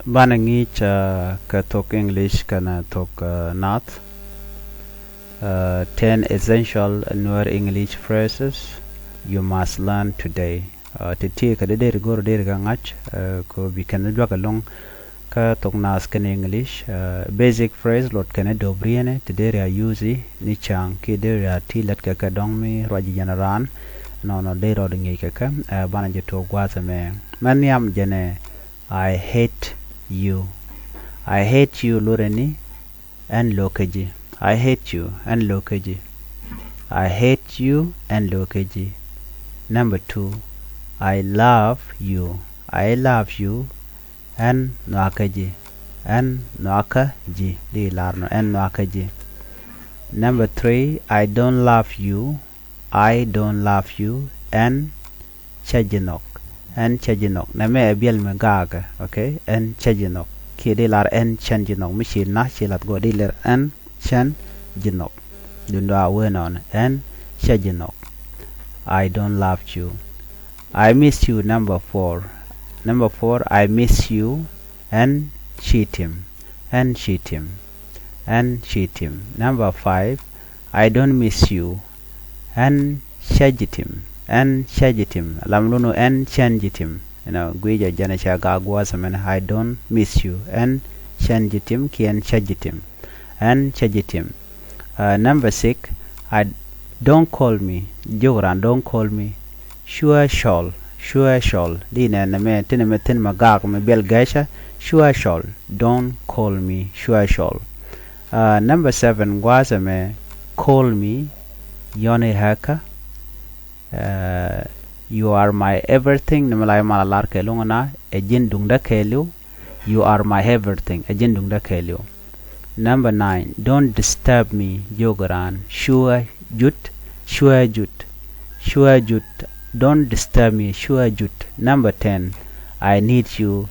Banangi ka Thok English kana Thok Nath. 10 essential Nuer-English phrases you must learn today. Titi ka de go de ga ngach ko bi kan dwa ka long ka Thok Nath kan English. Basic phrase lot kan do briene today ya use ni chang ki de ya ti lat ka dong mi roji generan no de ro de ngi ka banaje to gwa me man yam jene I hate you. I hate you Loreni and Lokaji. I hate you and Lokaji. I hate you and Lokaji. Number 2. I love you. I love you and Nwakaji. And Nwakaji. Di larno and Nwakaji. Number 3. I don't love you. I don't love you and Chajinok. And Chajinok. Name abiel magaga. Okay? And Chajinok. Kidi lar and Chanjinok. Mishi na chilat go dealer and Chanjinok. Dundwa wenon and Chajinok. I don't love you. I miss you. Number 4. Number 4. I miss you and cheat him. And cheat him. And cheat him. Number 5. I don't miss you and shagit him. And shagit him. Lamluno and changit him. You know, Guija Janesha Gagwasaman, I don't miss you. And changit him, ki and shagit him. And shagit him. Number 6. I don't call me. Joran, don't call me. Sure shall. Sure shall. Dina na me tin magag me bel gaisha. Sure shall. Don't call me. Sure shall. Number 7. Gwasame. Call me. Yone haka. You are my everything. Namalay malalar kelong na. Ejin dungda kelu. You are my everything. Ejin dungda kelu. Number 9. Don't disturb me. Jogaran. Sure jut. Sure jut. Sure jut. Don't disturb me. Sure jut. Number 10. I need you.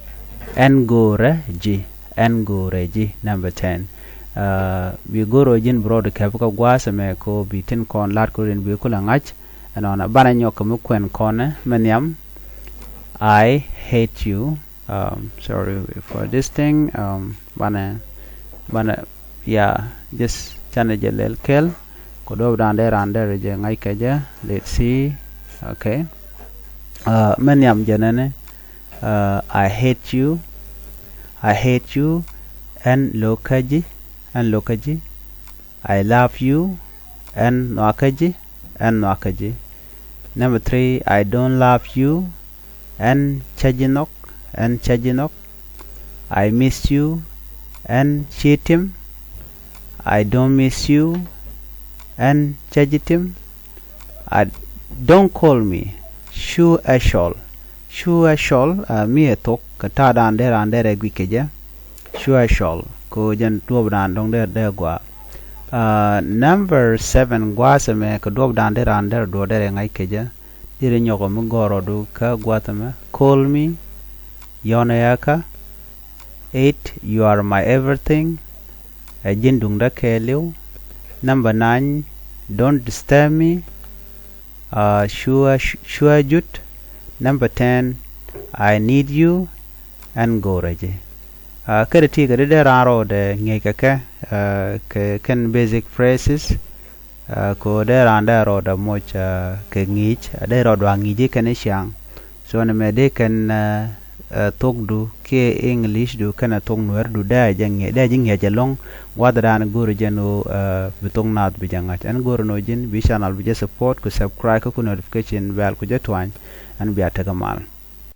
Engoreji. Engoreji. Number 10. We go rojin broad kapuka gwasame ko bitin kon lat ko rin bi kulangach. And on a bananyo kamukwen kone menyam. I hate you. Sorry for this thing. Bana yeah, just channel jalel kel. Kodo down there and there je ngai kaja. Let's see. Okay. Menyam janane. I hate you. I hate you and Lokaji. And Lokaji. I love you and Nwakaji. And Nwakaji. Number 3. I don't love you and Chajinok. And Chajinok. I miss you and Chitim. I don't miss you and Chajitim. I don't call me. Shu ashol. Shu ashol. Me Thok kata dan der gwikeja. Shu ashol. Ko jan tuob dan dong der gwa. Number 7. Gwasame ka dob dan der do der ngai keja. Dire nyoko mugoro du ka gwatame. Call me. Yonayaka. 8. You are my everything. Ajin dungda keliu. Number 9. Don't disturb me. Shua jut. Number 10. I need you and goraji. Kada ti kada de raro de ngekaka ken basic phrases ko de randa ro da moch ke ngich de ro dwa ngiji ken siang so na me de ken tok du ke English du kana tong Nuer du da jang jalong wada dan guru jenu bitong nat bijangat an guru no jin bi channel bi support ko subscribe ko notification bell ko jetwan an bi atagamal